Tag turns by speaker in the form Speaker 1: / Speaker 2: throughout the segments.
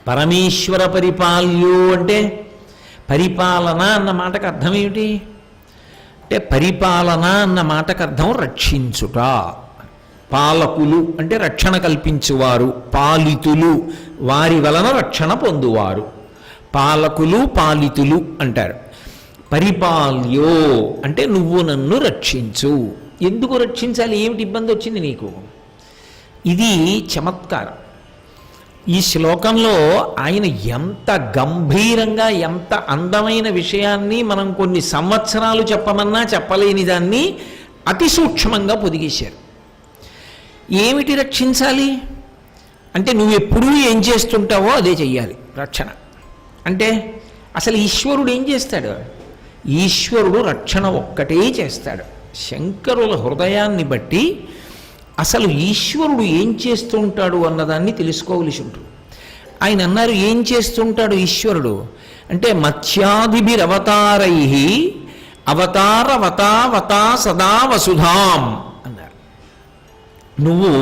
Speaker 1: పరమేశ్వర పరిపాల్యో అంటే పరిపాలన అన్న మాటకు అర్థం ఏమిటి అంటే పరిపాలన అన్న మాటకు అర్థం రక్షించుట. పాలకులు అంటే రక్షణ కల్పించువారు, పాలితులు వారి వలన రక్షణ పొందువారు. పాలకులు పాలితులు అంటారు. పరిపాల్యో అంటే నువ్వు నన్ను రక్షించు. ఎందుకు రక్షించాలి? ఏమిటి ఇబ్బంది వచ్చింది నీకు? ఇది చమత్కారం. ఈ శ్లోకంలో ఆయన ఎంత గంభీరంగా, ఎంత అందమైన విషయాన్ని మనం కొన్ని సంవత్సరాలు చెప్పమన్నా చెప్పలేని దాన్ని అతి సూక్ష్మంగా పొదిగేశారు. ఏమిటి రక్షించాలి అంటే నువ్వు ఎప్పుడూ ఏం చేస్తుంటావో అదే చెయ్యాలి రక్షణ. అంటే అసలు ఈశ్వరుడు ఏం చేస్తాడు? ఈశ్వరుడు రక్షణ ఒక్కటే చేస్తాడు. శంకరుల హృదయాన్ని బట్టి అసలు ఈశ్వరుడు ఏం చేస్తూ ఉంటాడు అన్నదాన్ని తెలుసుకోవలసి ఉంటుంది. ఆయన అన్నారు, ఏం చేస్తుంటాడు ఈశ్వరుడు అంటే మత్స్యాదిభిరవతారై అవతారవతావతా సదా వసుధాం అన్నారు. నువ్వు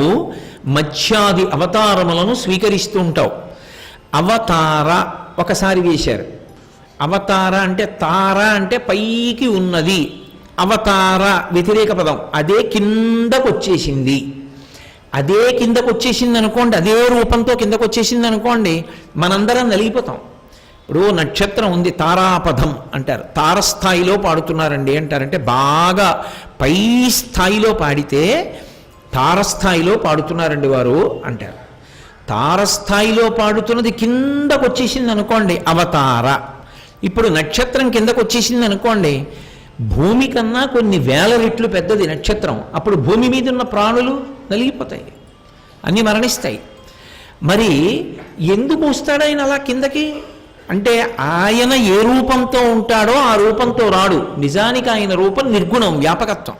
Speaker 1: మత్స్యాది అవతారములను స్వీకరిస్తూ ఉంటావు. అవతార ఒకసారి వేశారు. అవతార అంటే తార అంటే పైకి ఉన్నది, అవతార వ్యతిరేక పదం, అదే కిందకు వచ్చేసింది. అదే కిందకు వచ్చేసింది అనుకోండి, అదే రూపంతో కిందకు వచ్చేసింది అనుకోండి, మనందరం నలిగిపోతాం. ఇప్పుడు నక్షత్రం ఉంది, తారాపథం అంటారు. తారస్థాయిలో పాడుతున్నారండి అంటారంటే బాగా పై స్థాయిలో పాడితే తారస్థాయిలో పాడుతున్నారండి వారు అంటారు. తారస్థాయిలో పాడుతున్నది కిందకు వచ్చేసింది అనుకోండి, అవతార. ఇప్పుడు నక్షత్రం కిందకు వచ్చేసింది అనుకోండి, భూమి కన్నా కొన్ని వేల రెట్లు పెద్దది నక్షత్రం. అప్పుడు భూమి మీద ఉన్న ప్రాణులు నలిగిపోతాయి, అన్నీ మరణిస్తాయి. మరి ఎందుకు వస్తాడు ఆయన అలా కిందకి అంటే ఆయన ఏ రూపంతో ఉంటాడో ఆ రూపంతో రాడు. నిజానికి ఆయన రూపం నిర్గుణం, వ్యాపకత్వం.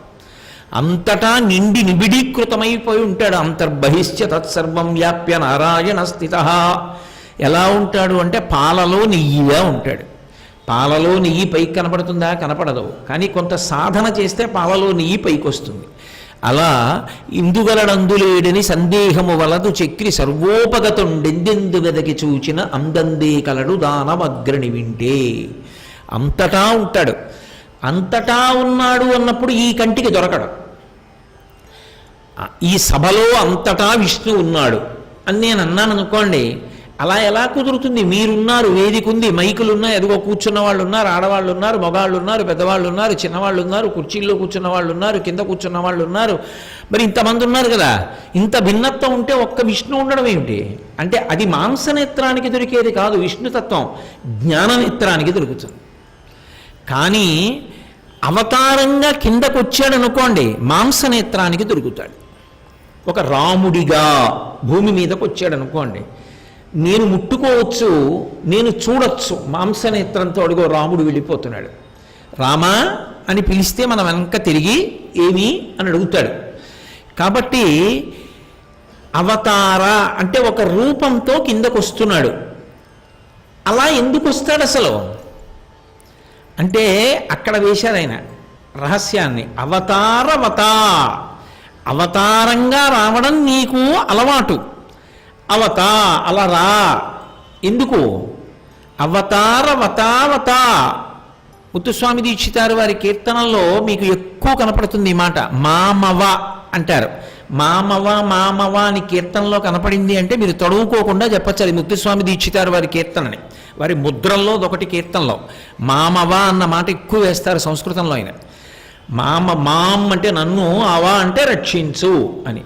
Speaker 1: అంతటా నిండి నిబిడీకృతమైపోయి ఉంటాడు. అంతర్బహిష్య తత్సర్వం వ్యాప్య నారాయణ స్థిత. ఎలా ఉంటాడు అంటే పాలలో నెయ్యిగా ఉంటాడు. పాలలో నెయ్యి పైకి కనపడుతుందా? కనపడదు. కానీ కొంత సాధన చేస్తే పాలలో నెయ్యి పైకి వస్తుంది. అలా ఇందుగలడందులేడని సందేహము వలదు చక్రి సర్వోపగతుండెందెందు వెదకి చూచిన అందందే కలడు దానమగ్రణి వింటే. అంతటా ఉంటాడు. అంతటా ఉన్నాడు అన్నప్పుడు ఈ కంటికి దొరకడు. ఈ సభలో అంతటా విష్ణు ఉన్నాడు అని నేను అన్నాను అనుకోండి, అలా ఎలా కుదురుతుంది? మీరున్నారు, వేదిక ఉంది, మైకులు ఉన్నాయి, ఎదుగో కూర్చున్న వాళ్ళు ఉన్నారు, ఆడవాళ్ళు ఉన్నారు, మగవాళ్ళు ఉన్నారు, పెద్దవాళ్ళు ఉన్నారు, చిన్నవాళ్ళు ఉన్నారు, కుర్చీల్లో కూర్చున్న వాళ్ళు ఉన్నారు, కింద కూర్చున్న వాళ్ళు ఉన్నారు. మరి ఇంతమంది ఉన్నారు కదా, ఇంత భిన్నత్వం ఉంటే ఒక్క విష్ణు ఉండడం ఏమిటి? అంటే అది మాంసనేత్రానికి దొరికేది కాదు. విష్ణుతత్వం జ్ఞాననేత్రానికి దొరుకుతుంది. కానీ అవతారంగా కిందకు వచ్చాడు అనుకోండి, మాంసనేత్రానికి దొరుకుతాడు. ఒక రాముడిగా భూమి మీదకు వచ్చాడు అనుకోండి, నేను ముట్టుకోవచ్చు, నేను చూడొచ్చు. మాంసనేత్రంతో అడుగో రాముడు వెళ్ళిపోతున్నాడు. రామా అని పిలిస్తే మనం వెనక తిరిగి ఏమి అని అడుగుతాడు. కాబట్టి అవతార అంటే ఒక రూపంతో కిందకు వస్తున్నాడు. అలా ఎందుకు వస్తాడు అసలు అంటే అక్కడ వేశారు ఆయన రహస్యాన్ని. అవతారవతా, అవతారంగా రావడం నీకు అలవాటు. అవతా అలా రా. ఎందుకు? అవతారవతావతా. ముత్తుస్వామి దీక్షితారు వారి కీర్తనల్లో మీకు ఎక్కువ కనపడుతుంది ఈ మాట. మామవ అంటారు. మామవ మామవ అని కీర్తనలో కనపడింది అంటే మీరు తడువుకోకుండా చెప్పచ్చు అది ముత్తుస్వామి దీక్షితారు వారి కీర్తనని. వారి ముద్రల్లో ఒకటి కీర్తనలో మామవ అన్న మాట ఎక్కువ వేస్తారు సంస్కృతంలో. ఆయన మామ మాం అంటే నన్ను, అవా అంటే రక్షించు అని.